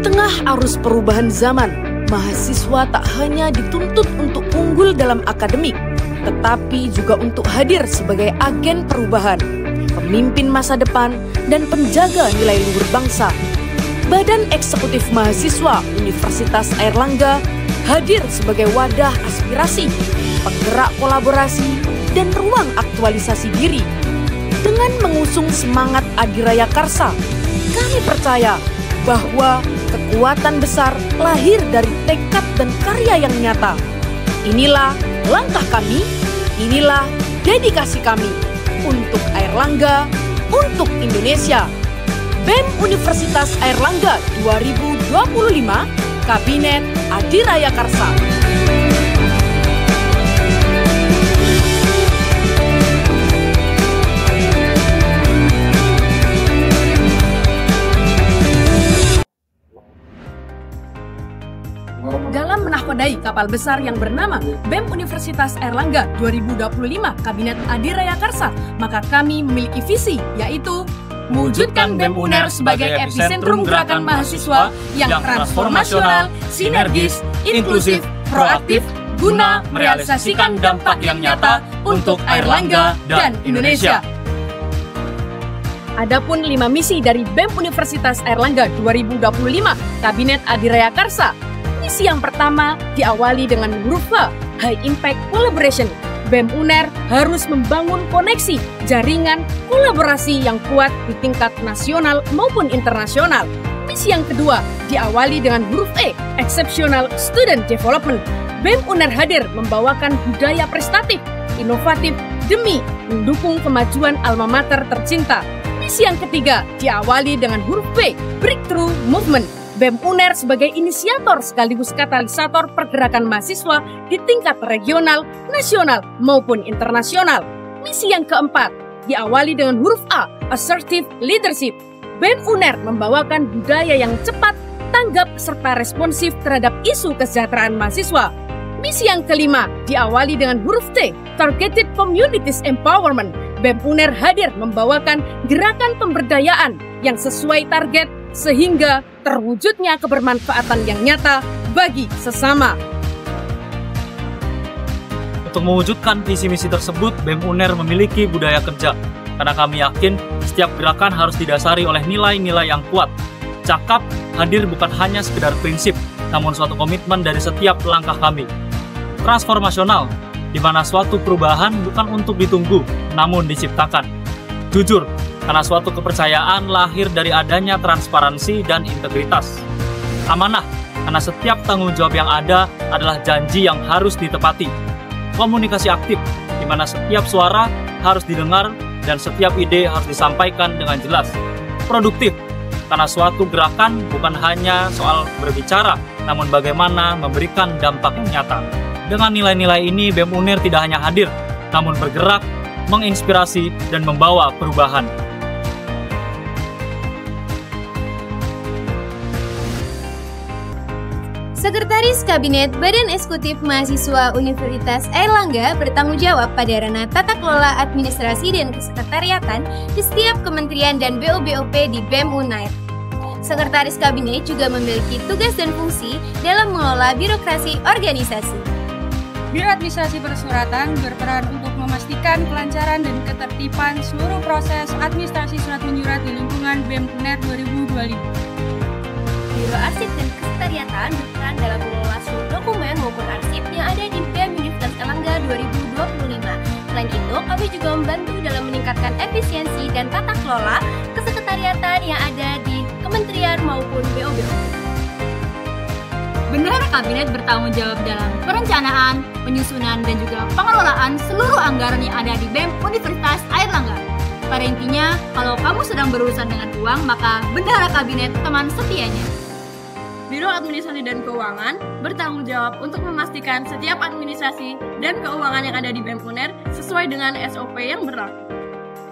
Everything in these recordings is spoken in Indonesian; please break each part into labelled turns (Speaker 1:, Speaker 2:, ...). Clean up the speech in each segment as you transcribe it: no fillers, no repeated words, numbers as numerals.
Speaker 1: tengah arus perubahan zaman, mahasiswa tak hanya dituntut untuk unggul dalam akademik, tetapi juga untuk hadir sebagai agen perubahan, pemimpin masa depan, dan penjaga nilai luhur bangsa. Badan Eksekutif Mahasiswa Universitas Airlangga hadir sebagai wadah aspirasi, penggerak kolaborasi, dan ruang aktualisasi diri. Dengan mengusung semangat Adiraya Karsa, kami percaya bahwa kekuatan besar lahir dari tekad dan karya yang nyata. Inilah langkah kami, inilah dedikasi kami untuk Airlangga, untuk Indonesia. BEM Universitas Airlangga 2025, Kabinet Adiraya Karsa. Dalam menahkodai kapal besar yang bernama BEM Universitas Airlangga 2025 Kabinet Adiraya Karsa, maka kami memiliki visi, yaitu mewujudkan BEM UNER sebagai epicentrum gerakan mahasiswa yang transformasional, sinergis, inklusif, proaktif, guna merealisasikan dampak yang nyata untuk Airlangga dan Indonesia. Adapun 5 misi dari BEM Universitas Airlangga 2025 Kabinet Adiraya Karsa. Misi yang pertama diawali dengan huruf H, High Impact Collaboration. BEM UNER harus membangun koneksi, jaringan, kolaborasi yang kuat di tingkat nasional maupun internasional. Misi yang kedua diawali dengan huruf E, Exceptional Student Development. BEM UNER hadir membawakan budaya prestatif, inovatif demi mendukung kemajuan alma mater tercinta. Misi yang ketiga diawali dengan huruf B, Breakthrough Movement. BEM UNER sebagai inisiator sekaligus katalisator pergerakan mahasiswa di tingkat regional, nasional, maupun internasional. Misi yang keempat diawali dengan huruf A, Assertive Leadership. BEM UNER membawakan budaya yang cepat, tanggap, serta responsif terhadap isu kesejahteraan mahasiswa. Misi yang kelima diawali dengan huruf T, Targeted Communities Empowerment. BEM UNER hadir membawakan gerakan pemberdayaan yang sesuai target sehingga terwujudnya kebermanfaatan yang nyata bagi sesama.
Speaker 2: Untuk mewujudkan visi misi tersebut, BEM UNER memiliki budaya kerja, karena kami yakin setiap gerakan harus didasari oleh nilai-nilai yang kuat. Cakap hadir bukan hanya sekedar prinsip, namun suatu komitmen dari setiap langkah kami. Transformasional, di mana suatu perubahan bukan untuk ditunggu, namun diciptakan. Jujur, karena suatu kepercayaan lahir dari adanya transparansi dan integritas. Amanah, karena setiap tanggung jawab yang ada adalah janji yang harus ditepati. Komunikasi aktif, di mana setiap suara harus didengar dan setiap ide harus disampaikan dengan jelas. Produktif, karena suatu gerakan bukan hanya soal berbicara, namun bagaimana memberikan dampak yang nyata. Dengan nilai-nilai ini, BEM UNER tidak hanya hadir, namun bergerak, menginspirasi, dan membawa perubahan.
Speaker 3: Sekretaris Kabinet Badan Eksekutif Mahasiswa Universitas Airlangga bertanggung jawab pada ranah tata kelola administrasi dan kesekretariatan di setiap kementerian dan BOBOP di BEM UNER. Sekretaris Kabinet juga memiliki tugas dan fungsi dalam mengelola birokrasi organisasi.
Speaker 4: Biro Administrasi Persuratan berperan untuk memastikan kelancaran dan ketertiban seluruh proses administrasi surat menyurat di lingkungan BEM UNER 2025.
Speaker 3: Biro Arsip dan Kesekretariatan berperan dalam mengelola seluruh dokumen maupun arsip yang ada di BEM Universitas Airlangga 2025. Selain itu, kami juga membantu dalam meningkatkan efisiensi dan tata kelola kesekretariatan yang ada di kementerian maupun BOBOP.
Speaker 5: Bendahara Kabinet bertanggung jawab dalam perencanaan, penyusunan, dan juga pengelolaan seluruh anggaran yang ada di BEM Universitas Airlangga. Pada intinya, kalau kamu sedang berurusan dengan uang, maka Bendahara Kabinet teman setianya.
Speaker 4: Biro Administrasi dan Keuangan bertanggung jawab untuk memastikan setiap administrasi dan keuangan yang ada di BEM UNER sesuai dengan SOP yang berlaku.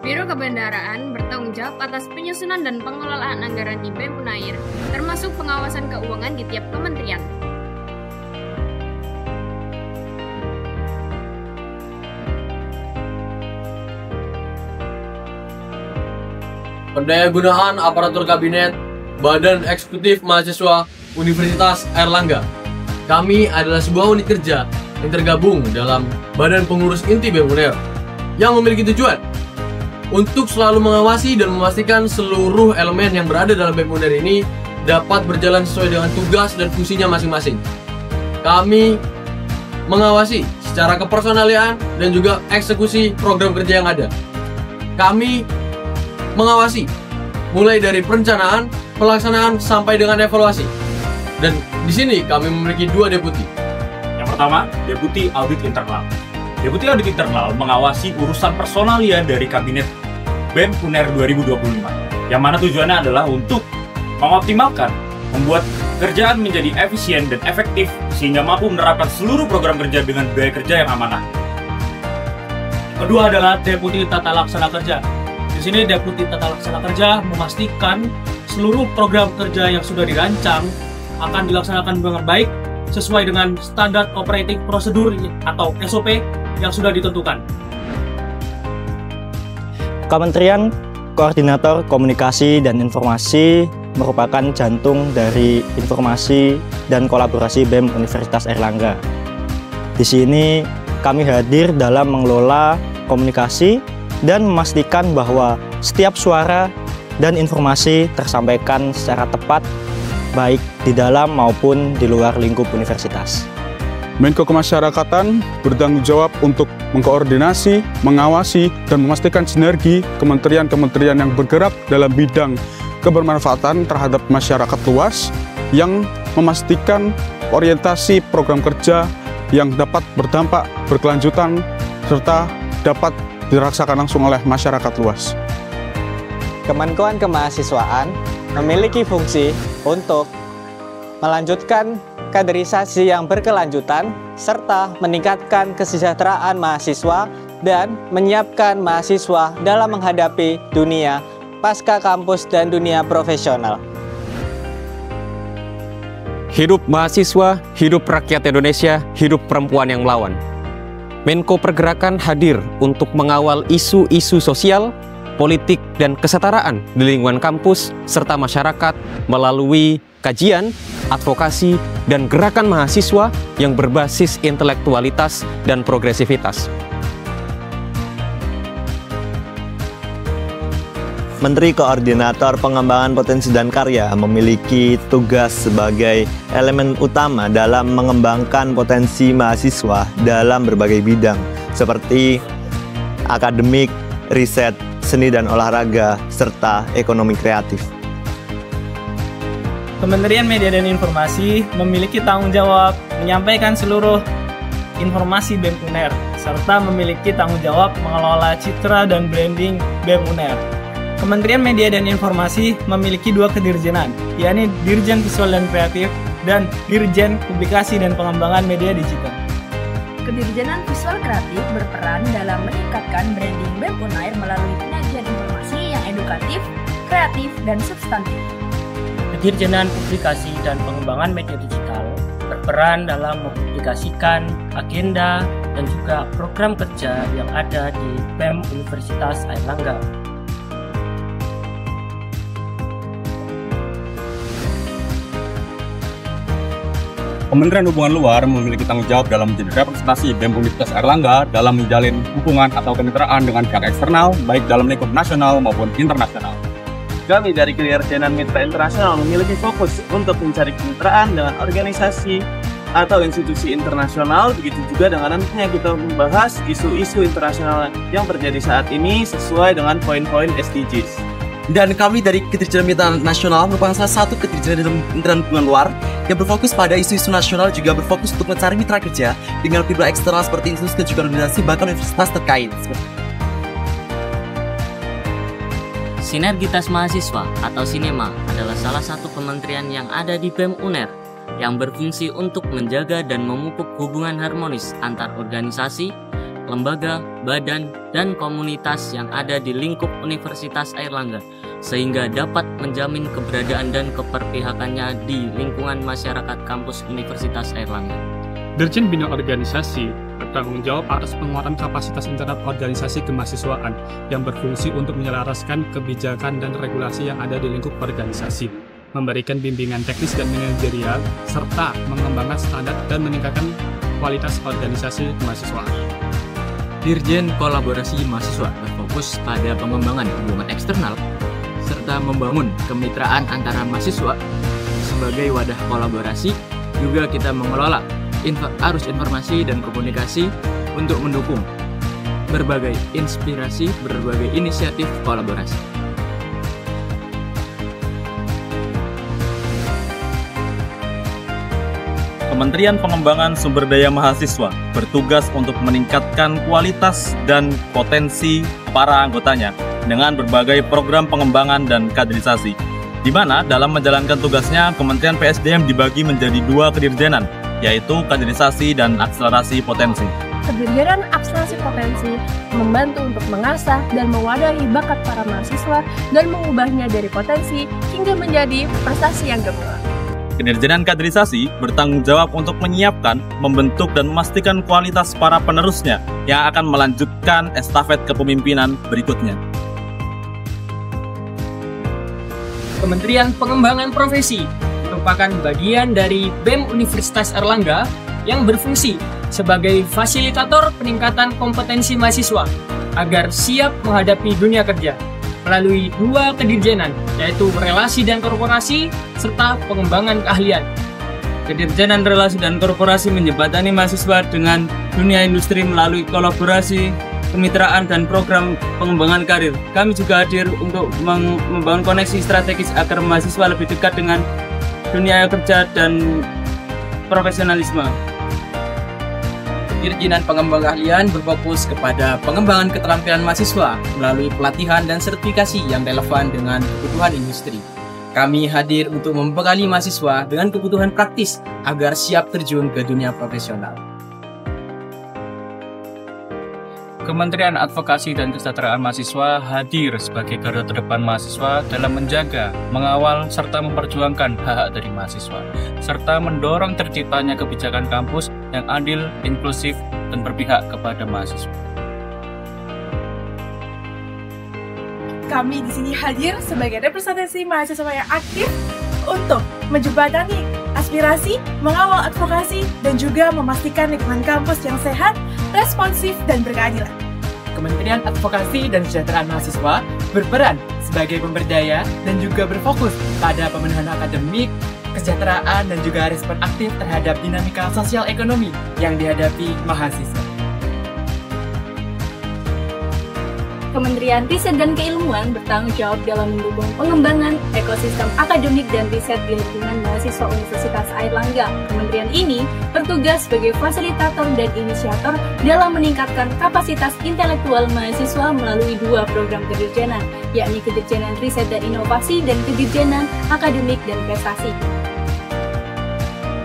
Speaker 4: Biro Kebendaharaan bertanggung jawab atas penyusunan dan pengelolaan anggaran di BEM UNER, termasuk pengawasan keuangan di tiap kementerian.
Speaker 6: Pendayagunaan aparatur kabinet Badan Eksekutif Mahasiswa Universitas Airlangga. Kami adalah sebuah unit kerja yang tergabung dalam Badan Pengurus Inti BEM UNER yang memiliki tujuan untuk selalu mengawasi dan memastikan seluruh elemen yang berada dalam BEM UNER ini dapat berjalan sesuai dengan tugas dan fungsinya masing-masing. Kami mengawasi secara kepersonalian dan juga eksekusi program kerja yang ada. Kami mengawasi mulai dari perencanaan, pelaksanaan sampai dengan evaluasi. Dan di sini kami memiliki 2 deputi.
Speaker 7: Yang pertama, Deputi Audit Internal. Deputi Audit Internal mengawasi urusan personalia dari Kabinet BEM UNER 2025. Yang mana tujuannya adalah untuk mengoptimalkan, membuat kerjaan menjadi efisien dan efektif sehingga mampu menerapkan seluruh program kerja dengan biaya kerja yang amanah.
Speaker 2: Kedua adalah Deputi Tata Laksana Kerja. Di sini Deputi Tata Laksana Kerja memastikan seluruh program kerja yang sudah dirancang akan dilaksanakan dengan baik sesuai dengan standar operating prosedur atau SOP yang sudah ditentukan.
Speaker 8: Kementerian Koordinator Komunikasi dan Informasi merupakan jantung dari informasi dan kolaborasi BEM Universitas Airlangga. Di sini kami hadir dalam mengelola komunikasi dan memastikan bahwa setiap suara dan informasi tersampaikan secara tepat baik di dalam maupun di luar lingkup universitas.
Speaker 9: Menko Kemasyarakatan bertanggung jawab untuk mengkoordinasi, mengawasi, dan memastikan sinergi kementerian-kementerian yang bergerak dalam bidang kebermanfaatan terhadap masyarakat luas yang memastikan orientasi program kerja yang dapat berdampak berkelanjutan serta dapat dirasakan langsung oleh masyarakat luas.
Speaker 10: Kemenkoan Kemahasiswaan memiliki fungsi untuk melanjutkan kaderisasi yang berkelanjutan serta meningkatkan kesejahteraan mahasiswa dan menyiapkan mahasiswa dalam menghadapi dunia pasca kampus dan dunia profesional.
Speaker 11: Hidup mahasiswa, hidup rakyat Indonesia, hidup perempuan yang melawan. Menko Pergerakan hadir untuk mengawal isu-isu sosial, politik, dan kesetaraan di lingkungan kampus serta masyarakat melalui kajian, advokasi, dan gerakan mahasiswa yang berbasis intelektualitas dan progresivitas.
Speaker 12: Menteri Koordinator Pengembangan Potensi dan Karya memiliki tugas sebagai elemen utama dalam mengembangkan potensi mahasiswa dalam berbagai bidang seperti akademik, riset, seni dan olahraga, serta ekonomi kreatif.
Speaker 13: Kementerian Media dan Informasi memiliki tanggung jawab menyampaikan seluruh informasi BEM UNER, serta memiliki tanggung jawab mengelola citra dan branding BEM UNER. Kementerian Media dan Informasi memiliki 2 kedirjenan, yakni Dirjen Visual dan Kreatif dan Dirjen Publikasi dan Pengembangan Media Digital.
Speaker 14: Kedirjenan Visual Kreatif berperan dalam meningkatkan branding BEM UNER melalui penyajian informasi yang edukatif, kreatif, dan substantif.
Speaker 13: Kedirjenan Publikasi dan Pengembangan Media Digital berperan dalam mempublikasikan agenda dan juga program kerja yang ada di BEM Universitas Airlangga.
Speaker 15: Kementerian Hubungan Luar memiliki tanggung jawab dalam menjadi representasi BEM Universitas Airlangga dalam menjalin hubungan atau kemitraan dengan pihak eksternal, baik dalam lingkup nasional maupun internasional.
Speaker 16: Kami dari Kedirjenan Mitra Internasional memiliki fokus untuk mencari kemitraan dengan organisasi atau institusi internasional, begitu juga dengan nantinya kita membahas isu-isu internasional yang terjadi saat ini sesuai dengan poin-poin SDGs.
Speaker 17: Dan kami dari Kedirjenan Mitra Nasional merupakan salah satu kedirjenan hubungan luar yang berfokus pada isu-isu nasional, juga berfokus untuk mencari mitra kerja dengan pihak eksternal seperti institusi dan juga organisasi bahkan universitas terkait.
Speaker 18: Sinergitas Mahasiswa atau Sinema adalah salah satu kementerian yang ada di BEM UNER yang berfungsi untuk menjaga dan memupuk hubungan harmonis antar organisasi, lembaga, badan, dan komunitas yang ada di lingkup Universitas Airlangga sehingga dapat menjamin keberadaan dan keperpihakannya di lingkungan masyarakat kampus Universitas Airlangga.
Speaker 19: Dirjen Bina Organisasi bertanggung jawab atas penguatan kapasitas internal organisasi kemahasiswaan yang berfungsi untuk menyelaraskan kebijakan dan regulasi yang ada di lingkup organisasi. memberikan bimbingan teknis dan manajerial, serta mengembangkan standar dan meningkatkan kualitas organisasi mahasiswa.
Speaker 20: Dirjen Kolaborasi Mahasiswa berfokus pada pengembangan hubungan eksternal serta membangun kemitraan antara mahasiswa sebagai wadah kolaborasi. Juga kita mengelola arus informasi dan komunikasi untuk mendukung berbagai inspirasi, berbagai inisiatif kolaborasi.
Speaker 2: Kementerian Pengembangan Sumber Daya Mahasiswa bertugas untuk meningkatkan kualitas dan potensi para anggotanya dengan berbagai program pengembangan dan kaderisasi, di mana dalam menjalankan tugasnya Kementerian PSDM dibagi menjadi 2 kedirjenan, yaitu kaderisasi dan akselerasi potensi.
Speaker 21: Kedirjenan akselerasi potensi membantu untuk mengasah dan mewadahi bakat para mahasiswa dan mengubahnya dari potensi hingga menjadi prestasi yang gemilang.
Speaker 2: Kedirjenan kaderisasi bertanggung jawab untuk menyiapkan, membentuk, dan memastikan kualitas para penerusnya yang akan melanjutkan estafet kepemimpinan berikutnya.
Speaker 22: Kementerian Pengembangan Profesi merupakan bagian dari BEM Universitas Airlangga yang berfungsi sebagai fasilitator peningkatan kompetensi mahasiswa agar siap menghadapi dunia kerja melalui 2 kedirjenan, yaitu relasi dan korporasi serta pengembangan keahlian.
Speaker 20: Kedirjenan relasi dan korporasi menjembatani mahasiswa dengan dunia industri melalui kolaborasi, kemitraan, dan program pengembangan karir. Kami juga hadir untuk membangun koneksi strategis agar mahasiswa lebih dekat dengan dunia kerja dan profesionalisme.
Speaker 23: Dirjenan Pengembangan Keahlian berfokus kepada pengembangan keterampilan mahasiswa melalui pelatihan dan sertifikasi yang relevan dengan kebutuhan industri. Kami hadir untuk membekali mahasiswa dengan kebutuhan praktis agar siap terjun ke dunia profesional.
Speaker 24: Kementerian Advokasi dan Kesejahteraan Mahasiswa hadir sebagai garda terdepan mahasiswa dalam menjaga, mengawal, serta memperjuangkan hak-hak dari mahasiswa, serta mendorong terciptanya kebijakan kampus yang adil, inklusif, dan berpihak kepada mahasiswa.
Speaker 25: Kami di sini hadir sebagai representasi mahasiswa yang aktif untuk menjembatani aspirasi, mengawal advokasi, dan juga memastikan lingkungan kampus yang sehat, responsif, dan berkeadilan.
Speaker 26: Kementerian Advokasi dan Kesejahteraan Mahasiswa berperan sebagai pemberdaya dan juga berfokus pada pemenuhan akademik, kesejahteraan, dan juga respon aktif terhadap dinamika sosial ekonomi yang dihadapi mahasiswa.
Speaker 27: Kementerian Riset dan Keilmuan bertanggung jawab dalam mendukung pengembangan ekosistem akademik dan riset di lingkungan mahasiswa Universitas Airlangga. Kementerian ini bertugas sebagai fasilitator dan inisiator dalam meningkatkan kapasitas intelektual mahasiswa melalui 2 program kedirjenan, yakni Kedirjenan Riset dan Inovasi dan Kedirjenan Akademik dan Prestasi.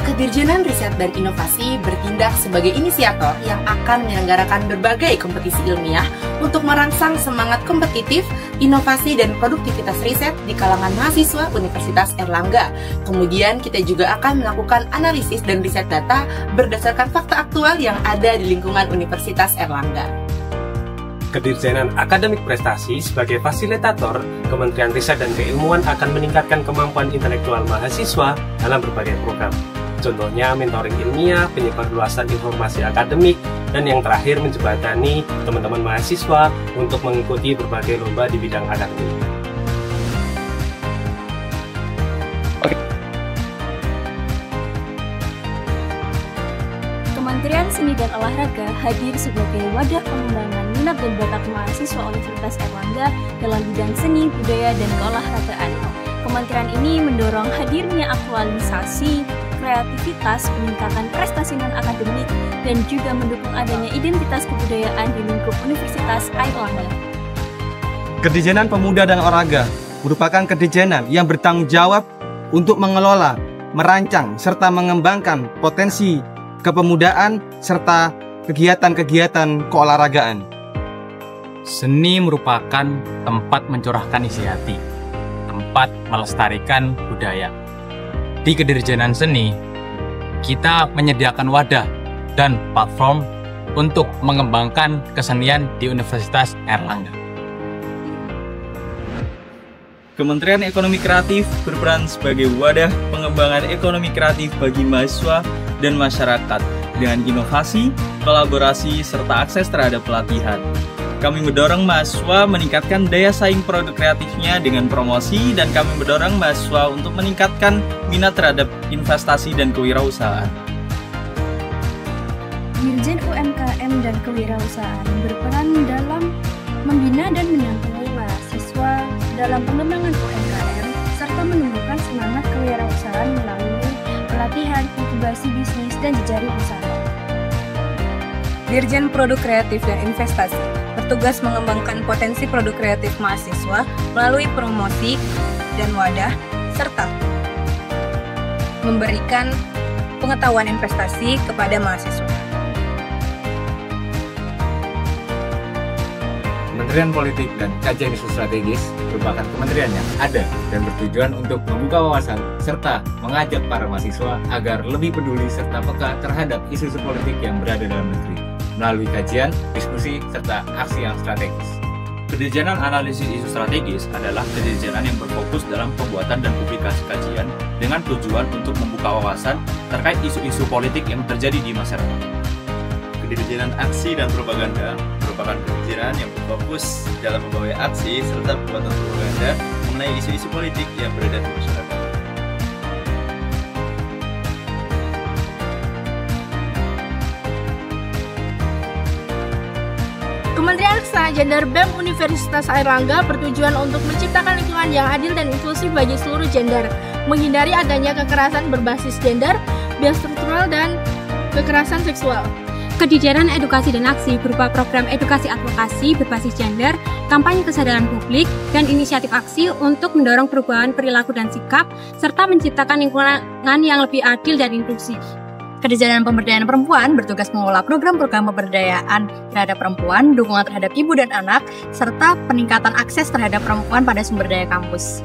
Speaker 28: Kedirjenan Riset dan Inovasi bertindak sebagai inisiator yang akan menyelenggarakan berbagai kompetisi ilmiah untuk merangsang semangat kompetitif, inovasi, dan produktivitas riset di kalangan mahasiswa Universitas Airlangga. Kemudian kita juga akan melakukan analisis dan riset data berdasarkan fakta aktual yang ada di lingkungan Universitas Airlangga.
Speaker 29: Kedirjenan Akademik Prestasi sebagai fasilitator, Kementerian Riset dan Keilmuan akan meningkatkan kemampuan intelektual mahasiswa dalam berbagai program. Contohnya mentoring ilmiah, penyebarluasan informasi akademik, dan yang terakhir menjembatani teman-teman mahasiswa untuk mengikuti berbagai lomba di bidang akademik.
Speaker 27: Kementerian Seni dan Olahraga hadir sebagai wadah pengembangan minat dan bakat mahasiswa Universitas Airlangga dalam bidang seni, budaya, dan keolahragaan. Kementerian ini mendorong hadirnya aktualisasi, kreativitas, peningkatan prestasi non-akademik, dan juga mendukung adanya identitas kebudayaan di lingkup Universitas Airlangga.
Speaker 30: Kedirjenan Pemuda dan Olahraga merupakan kedirjenan yang bertanggung jawab untuk mengelola, merancang, serta mengembangkan potensi kepemudaan serta kegiatan-kegiatan keolahragaan.
Speaker 24: Seni merupakan tempat mencurahkan isi hati, tempat melestarikan budaya. Di Kedirjenan Seni, kita menyediakan wadah dan platform untuk mengembangkan kesenian di Universitas Airlangga.
Speaker 1: Kementerian Ekonomi Kreatif berperan sebagai wadah pengembangan ekonomi kreatif bagi mahasiswa dan masyarakat dengan inovasi, kolaborasi, serta akses terhadap pelatihan. Kami mendorong mahasiswa meningkatkan daya saing produk kreatifnya dengan promosi, dan kami mendorong mahasiswa untuk meningkatkan minat terhadap investasi dan kewirausahaan.
Speaker 14: Dirjen UMKM dan Kewirausahaan berperan dalam membina dan mendampingi mahasiswa dalam pengembangan UMKM serta menumbuhkan semangat kewirausahaan melalui pelatihan, inkubasi bisnis, dan jejaring usaha.
Speaker 3: Dirjen Produk Kreatif dan Investasi bertugas mengembangkan potensi produk kreatif mahasiswa melalui promosi dan wadah serta memberikan pengetahuan investasi kepada mahasiswa.
Speaker 4: Kementerian Politik dan Kajian Isu Strategis merupakan kementerian yang ada dan bertujuan untuk membuka wawasan serta mengajak para mahasiswa agar lebih peduli serta peka terhadap isu-isu politik yang berada dalam negeri melalui kajian, diskusi, serta aksi yang strategis.
Speaker 2: Kedirjenan Analisis Isu Strategis adalah kedirjenan yang berfokus dalam pembuatan dan publikasi kajian dengan tujuan untuk membuka wawasan terkait isu-isu politik yang terjadi di masyarakat.
Speaker 12: Kedirjenan Aksi dan Propaganda merupakan kedirjenan yang berfokus dalam membawa aksi serta pembuatan propaganda mengenai isu-isu politik yang beredar di masyarakat.
Speaker 21: Kementerian Kesetaraan Gender BEM Universitas Airlangga bertujuan untuk menciptakan lingkungan yang adil dan inklusif bagi seluruh gender, menghindari adanya kekerasan berbasis gender, bias struktural, dan kekerasan seksual.
Speaker 5: Kedirjenan Edukasi dan Aksi berupa program edukasi advokasi berbasis gender, kampanye kesadaran publik, dan inisiatif aksi untuk mendorong perubahan perilaku dan sikap, serta menciptakan lingkungan yang lebih adil dan inklusif.
Speaker 3: Kedirjenan Pemberdayaan Perempuan bertugas mengelola program-program pemberdayaan terhadap perempuan, dukungan terhadap ibu dan anak, serta peningkatan akses terhadap perempuan pada sumber daya kampus.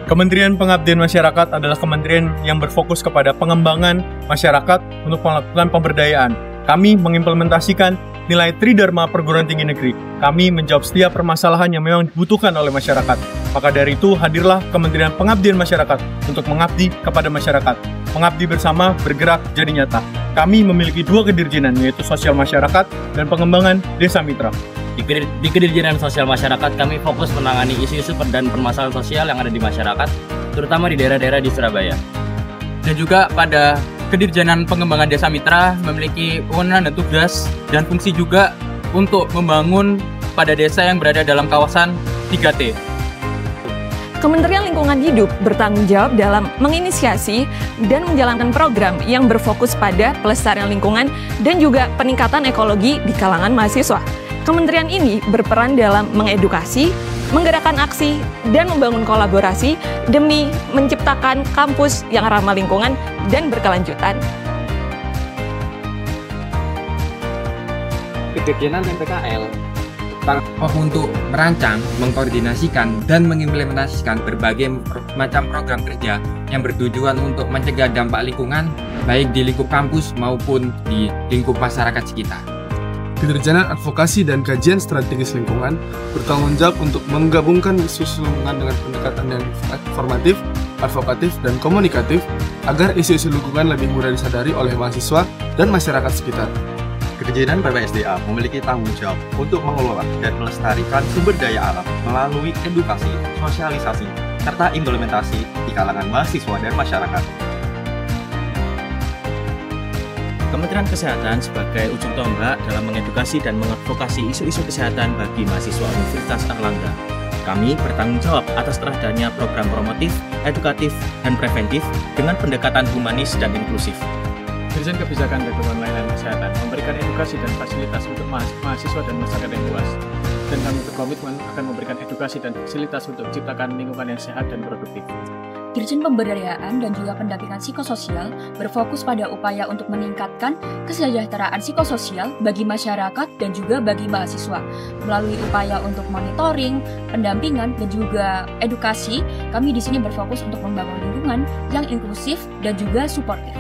Speaker 6: Kementerian Pengabdian Masyarakat adalah kementerian yang berfokus kepada pengembangan masyarakat untuk melakukan pemberdayaan. Kami mengimplementasikan nilai Tridharma Perguruan Tinggi Negeri. Kami menjawab setiap permasalahan yang memang dibutuhkan oleh masyarakat. Maka dari itu, hadirlah Kementerian Pengabdian Masyarakat untuk mengabdi kepada masyarakat. Mengabdi bersama, bergerak, jadi nyata. Kami memiliki dua kedirjenan, yaitu Sosial Masyarakat dan Pengembangan Desa Mitra.
Speaker 18: Di Kedirjenan Sosial Masyarakat, kami fokus menangani isu-isu dan permasalahan sosial yang ada di masyarakat, terutama di daerah-daerah di Surabaya.
Speaker 20: Dan juga pada Kedirjenan Pengembangan Desa Mitra memiliki kewenangan dan tugas dan fungsi juga untuk membangun pada desa yang berada dalam kawasan 3T.
Speaker 7: Kementerian Lingkungan Hidup bertanggung jawab dalam menginisiasi dan menjalankan program yang berfokus pada pelestarian lingkungan dan juga peningkatan ekologi di kalangan mahasiswa. Kementerian ini berperan dalam mengedukasi, menggerakkan aksi, dan membangun kolaborasi demi menciptakan kampus yang ramah lingkungan dan berkelanjutan.
Speaker 23: Kedirjenan MPKL untuk merancang, mengkoordinasikan, dan mengimplementasikan berbagai macam program kerja yang bertujuan untuk mencegah dampak lingkungan, baik di lingkup kampus maupun di lingkup masyarakat sekitar.
Speaker 8: Kedirjenan Advokasi dan Kajian Strategis Lingkungan bertanggung jawab untuk menggabungkan isu lingkungan dengan pendekatan yang informatif, advokatif, dan komunikatif agar isu-isu lingkungan lebih mudah disadari oleh mahasiswa dan masyarakat sekitar.
Speaker 12: Kedirjenan PPSDA memiliki tanggung jawab untuk mengelola dan melestarikan sumber daya alam melalui edukasi, sosialisasi, serta implementasi di kalangan mahasiswa dan masyarakat.
Speaker 2: Kementerian Kesehatan sebagai ujung tombak dalam mengedukasi dan mengadvokasi isu-isu kesehatan bagi mahasiswa Universitas Airlangga. Kami bertanggung jawab atas teradanya program promotif, edukatif, dan preventif dengan pendekatan humanis dan inklusif.
Speaker 19: Dirjen Kebijakan dan Dukungan Layanan Kesehatan memberikan edukasi dan fasilitas untuk mahasiswa dan masyarakat yang luas. Dan kami berkomitmen akan memberikan edukasi dan fasilitas untuk menciptakan lingkungan yang sehat dan produktif.
Speaker 27: Dirjen Pemberdayaan dan juga Pendampingan Psikososial berfokus pada upaya untuk meningkatkan kesejahteraan psikososial bagi masyarakat dan juga bagi mahasiswa. Melalui upaya untuk monitoring, pendampingan, dan juga edukasi, kami di sini berfokus untuk membangun lingkungan yang inklusif dan juga suportif.